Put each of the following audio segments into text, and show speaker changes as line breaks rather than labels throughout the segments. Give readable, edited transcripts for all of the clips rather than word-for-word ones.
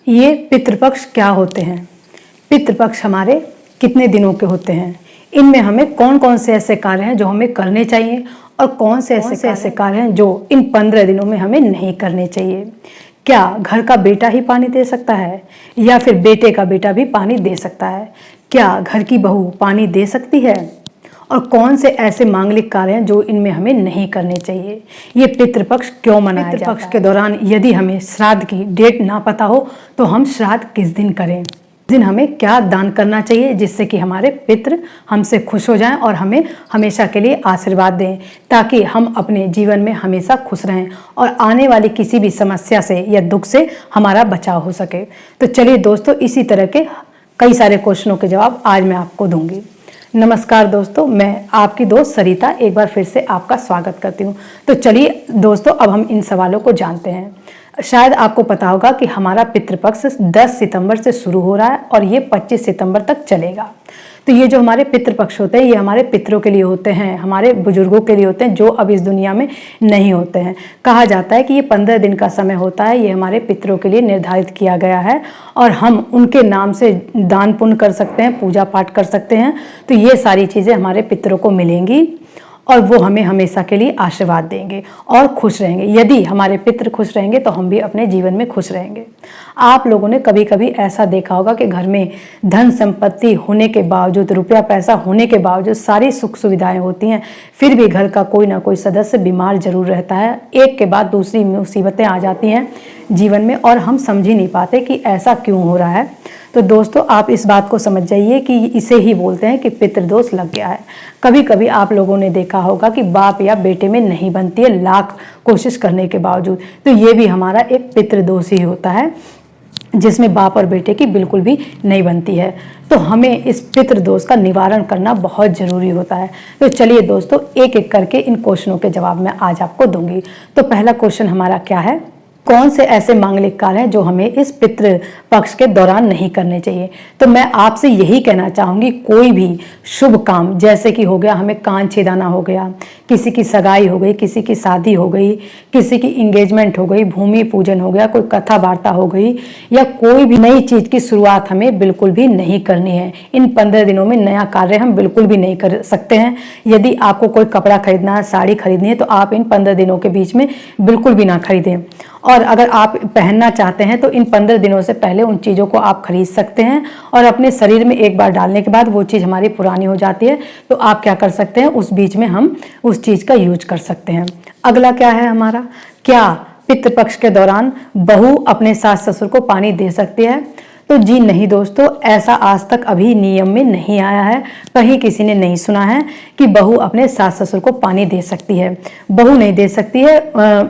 ये पितृपक्ष क्या होते हैं? पितृपक्ष हमारे कितने दिनों के होते हैं? इनमें हमें कौन कौन से ऐसे कार्य हैं जो हमें करने चाहिए और कौन से ऐसे कार्य हैं जो इन 15 दिनों में हमें नहीं करने चाहिए? क्या घर का बेटा ही पानी दे सकता है या फिर बेटे का बेटा भी पानी दे सकता है? क्या घर की बहू पानी दे सकती है? और कौन से ऐसे मांगलिक कार्य हैं जो इनमें हमें नहीं करने चाहिए? ये पितृपक्ष क्यों मनाया जाता है? पितृपक्ष के दौरान यदि हमें श्राद्ध की डेट ना पता हो तो हम श्राद्ध किस दिन करें? दिन हमें क्या दान करना चाहिए जिससे कि हमारे पितृ हमसे खुश हो जाएं और हमें हमेशा के लिए आशीर्वाद दें, ताकि हम अपने जीवन में हमेशा खुश रहें और आने वाली किसी भी समस्या से या दुख से हमारा बचाव हो सके। तो चलिए दोस्तों, इसी तरह के कई सारे क्वेश्चनों के जवाब आज मैं आपको दूंगी। नमस्कार दोस्तों, मैं आपकी दोस्त सरिता एक बार फिर से आपका स्वागत करती हूँ। तो चलिए दोस्तों, अब हम इन सवालों को जानते हैं। शायद आपको पता होगा कि हमारा पितृपक्ष 10 सितंबर से शुरू हो रहा है और ये 25 सितंबर तक चलेगा। तो ये जो हमारे पितृपक्ष होते हैं ये हमारे पितरों के लिए होते हैं, हमारे बुजुर्गों के लिए होते हैं जो अब इस दुनिया में नहीं होते हैं। कहा जाता है कि ये 15 दिन का समय होता है, ये हमारे पितरों के लिए निर्धारित किया गया है और हम उनके नाम से दान पुण्य कर सकते हैं, पूजा पाठ कर सकते हैं। तो ये सारी चीज़ें हमारे पितरों को मिलेंगी और वो हमें हमेशा के लिए आशीर्वाद देंगे और खुश रहेंगे। यदि हमारे पितृ खुश रहेंगे तो हम भी अपने जीवन में खुश रहेंगे। आप लोगों ने कभी कभी ऐसा देखा होगा कि घर में धन संपत्ति होने के बावजूद, रुपया पैसा होने के बावजूद, सारी सुख सुविधाएं होती हैं, फिर भी घर का कोई ना कोई सदस्य बीमार जरूर रहता है। एक के बाद दूसरी मुसीबतें आ जाती हैं जीवन में और हम समझ ही नहीं पाते कि ऐसा क्यों हो रहा है। तो दोस्तों, आप इस बात को समझ जाइए कि इसे ही बोलते हैं कि पितृदोष लग गया है। कभी कभी आप लोगों ने देखा होगा कि बाप या बेटे में नहीं बनती है लाख कोशिश करने के बावजूद, तो ये भी हमारा एक पितृदोष ही होता है जिसमें बाप और बेटे की बिल्कुल भी नहीं बनती है। तो हमें इस पितृदोष का निवारण करना बहुत जरूरी होता है। तो चलिए दोस्तों, एक एक करके इन क्वेश्चनों के जवाब मैं आज आपको दूंगी। तो पहला क्वेश्चन हमारा क्या है? कौन से ऐसे मांगलिक कार्य हैं जो हमें इस पितृ पक्ष के दौरान नहीं करने चाहिए? तो मैं आपसे यही कहना चाहूँगी, कोई भी शुभ काम, जैसे कि हो गया हमें कान छेदाना हो गया, किसी की सगाई हो गई, किसी की शादी हो गई, किसी की इंगेजमेंट हो गई, भूमि पूजन हो गया, कोई कथा वार्ता हो गई, या कोई भी नई चीज़ की शुरुआत हमें बिल्कुल भी नहीं करनी है। इन 15 दिनों में नया कार्य हम बिल्कुल भी नहीं कर सकते हैं। यदि आपको कोई कपड़ा खरीदना है, साड़ी खरीदनी है, तो आप इन 15 दिनों के बीच में बिल्कुल भी ना खरीदें। और अगर आप पहनना चाहते हैं तो इन 15 दिनों से पहले उन चीज़ों को आप खरीद सकते हैं और अपने शरीर में एक बार डालने के बाद वो चीज़ हमारी पुरानी हो जाती है, तो आप क्या कर सकते हैं, उस बीच में हम उस चीज़ का यूज कर सकते हैं। अगला क्या है हमारा? क्या पितृपक्ष के दौरान बहू अपने सास ससुर को पानी दे सकती है? तो जी नहीं दोस्तों, ऐसा आज तक अभी नियम में नहीं आया है। कहीं किसी ने नहीं सुना है कि बहू अपने सास ससुर को पानी दे सकती है। बहू नहीं दे सकती है,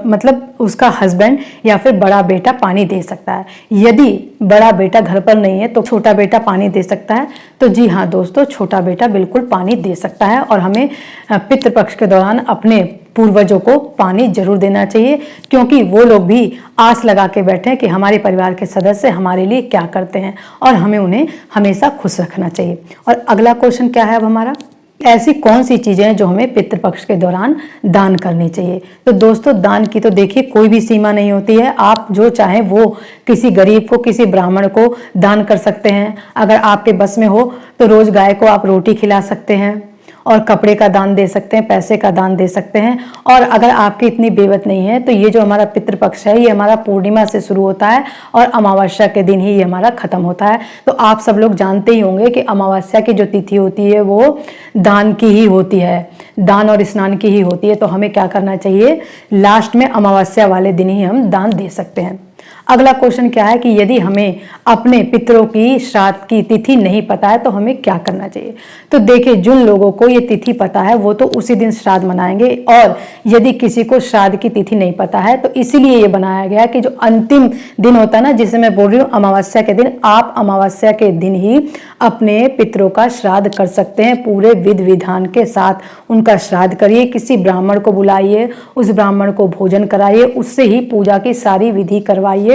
मतलब उसका हस्बैंड या फिर बड़ा बेटा पानी दे सकता है। यदि बड़ा बेटा घर पर नहीं है तो छोटा बेटा पानी दे सकता है। तो जी हाँ दोस्तों, छोटा बेटा बिल्कुल पानी दे सकता है और हमें पितृपक्ष के दौरान अपने पूर्वजों को पानी जरूर देना चाहिए, क्योंकि वो लोग भी आस लगा के बैठे हैं कि हमारे परिवार के सदस्य हमारे लिए क्या करते हैं और हमें उन्हें हमेशा खुश रखना चाहिए। और अगला क्वेश्चन क्या है अब हमारा? ऐसी कौन सी चीजें हैं जो हमें पितृपक्ष के दौरान दान करनी चाहिए? तो दोस्तों, दान की तो देखिए कोई भी सीमा नहीं होती है। आप जो चाहें वो किसी गरीब को, किसी ब्राह्मण को दान कर सकते हैं। अगर आपके बस में हो तो रोज गाय को आप रोटी खिला सकते हैं और कपड़े का दान दे सकते हैं, पैसे का दान दे सकते हैं। और अगर आपकी इतनी बेवत नहीं है तो ये जो हमारा पितृपक्ष है ये हमारा पूर्णिमा से शुरू होता है और अमावस्या के दिन ही ये हमारा खत्म होता है। तो आप सब लोग जानते ही होंगे कि अमावस्या की जो तिथि होती है वो दान की ही होती है, दान और स्नान की ही होती है। तो हमें क्या करना चाहिए, लास्ट में अमावस्या वाले दिन ही हम दान दे सकते हैं। अगला क्वेश्चन क्या है कि यदि हमें अपने पितरों की श्राद्ध की तिथि नहीं पता है तो हमें क्या करना चाहिए? तो देखिए, जिन लोगों को ये तिथि पता है वो तो उसी दिन श्राद्ध मनाएंगे, और यदि किसी को श्राद्ध की तिथि नहीं पता है तो इसीलिए ये बनाया गया कि जो अंतिम दिन होता है ना, जिसे मैं बोल रही हूँ अमावस्या के दिन, आप अमावस्या के दिन ही अपने पितरों का श्राद्ध कर सकते हैं। पूरे विधि विधान के साथ उनका श्राद्ध करिए, किसी ब्राह्मण को बुलाइए, उस ब्राह्मण को भोजन कराइए, उससे ही पूजा की सारी विधि करवाइए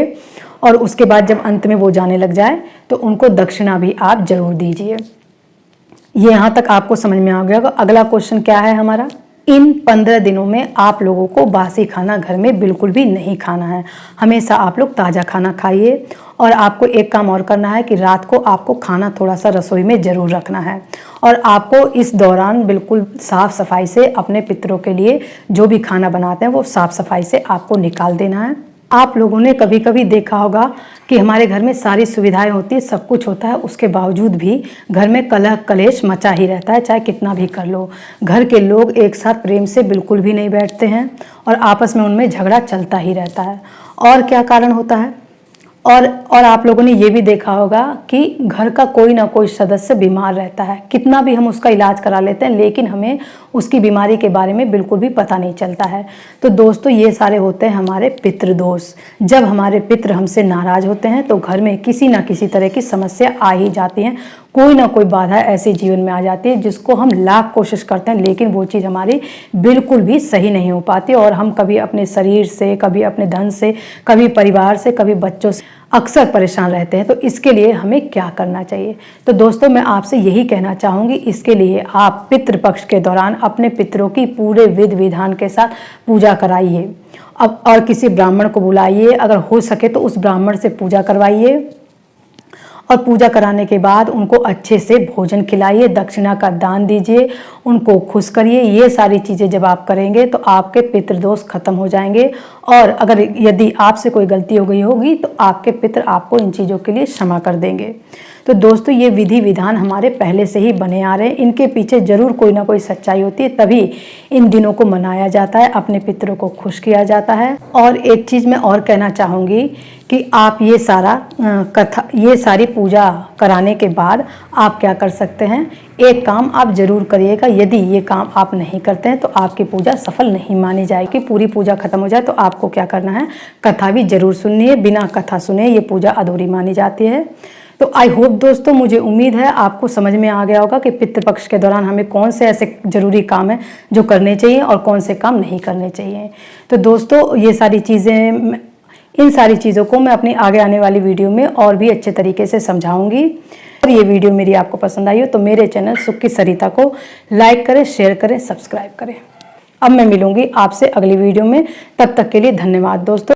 और उसके बाद जब अंत में वो जाने लग जाए तो उनको दक्षिणा भी आप जरूर दीजिए। ये यहाँ तक आपको समझ में आ गया होगा। अगला क्वेश्चन क्या है हमारा? इन 15 दिनों में आप लोगों को बासी खाना घर में बिल्कुल भी नहीं खाना है। हमेशा आप लोग ताज़ा खाना खाइए। और आपको एक काम और करना है कि रात को आपको खाना थोड़ा सा रसोई में ज़रूर रखना है। और आपको इस दौरान बिल्कुल साफ़ सफाई से अपने पितरों के लिए जो भी खाना बनाते हैं वो साफ़ सफाई से आपको निकाल देना है। आप लोगों ने कभी कभी देखा होगा कि हमारे घर में सारी सुविधाएं होती है, सब कुछ होता है, उसके बावजूद भी घर में कलह कलेश मचा ही रहता है, चाहे कितना भी कर लो। घर के लोग एक साथ प्रेम से बिल्कुल भी नहीं बैठते हैं और आपस में उनमें झगड़ा चलता ही रहता है। और क्या कारण होता है? और आप लोगों ने ये भी देखा होगा कि घर का कोई ना कोई सदस्य बीमार रहता है। कितना भी हम उसका इलाज करा लेते हैं लेकिन हमें उसकी बीमारी के बारे में बिल्कुल भी पता नहीं चलता है। तो दोस्तों, ये सारे होते हैं हमारे पितृदोष। जब हमारे पितृ हमसे नाराज होते हैं तो घर में किसी ना किसी तरह की समस्या आ ही जाती है। कोई ना कोई बाधा ऐसे जीवन में आ जाती है जिसको हम लाख कोशिश करते हैं लेकिन वो चीज़ हमारी बिल्कुल भी सही नहीं हो पाती और हम कभी अपने शरीर से, कभी अपने धन से, कभी परिवार से, कभी बच्चों से अक्सर परेशान रहते हैं। तो इसके लिए हमें क्या करना चाहिए? तो दोस्तों, मैं आपसे यही कहना चाहूँगी, इसके लिए आप पितृपक्ष के दौरान अपने पितरों की पूरे विधि विधान के साथ पूजा कराइए। अब और किसी ब्राह्मण को बुलाइए, अगर हो सके तो उस ब्राह्मण से पूजा करवाइए और पूजा कराने के बाद उनको अच्छे से भोजन खिलाइए, दक्षिणा का दान दीजिए, उनको खुश करिए। ये सारी चीज़ें जब आप करेंगे तो आपके पितृदोष खत्म हो जाएंगे। और अगर यदि आपसे कोई गलती हो गई होगी तो आपके पितृ आपको इन चीज़ों के लिए क्षमा कर देंगे। तो दोस्तों, ये विधि विधान हमारे पहले से ही बने आ रहे हैं, इनके पीछे जरूर कोई ना कोई सच्चाई होती है, तभी इन दिनों को मनाया जाता है, अपने पितरों को खुश किया जाता है। और एक चीज़ मैं और कहना चाहूँगी कि आप ये सारी पूजा कराने के बाद आप क्या कर सकते हैं, एक काम आप जरूर करिएगा। यदि ये काम आप नहीं करते हैं तो आपकी पूजा सफल नहीं मानी जाएगी। पूरी पूजा खत्म हो जाए तो आपको क्या करना है, कथा भी जरूर सुननी है। बिना कथा सुने ये पूजा अधूरी मानी जाती है। तो आई होप दोस्तों, मुझे उम्मीद है आपको समझ में आ गया होगा कि पितृपक्ष के दौरान हमें कौन से ऐसे जरूरी काम हैं जो करने चाहिए और कौन से काम नहीं करने चाहिए। तो दोस्तों, इन सारी चीज़ों को मैं अपनी आगे आने वाली वीडियो में और भी अच्छे तरीके से समझाऊंगी। और ये वीडियो मेरी आपको पसंद आई हो तो मेरे चैनल सुख की सरिता को लाइक करें, शेयर करें, सब्सक्राइब करें। अब मैं मिलूंगी आपसे अगली वीडियो में, तब तक के लिए धन्यवाद दोस्तों।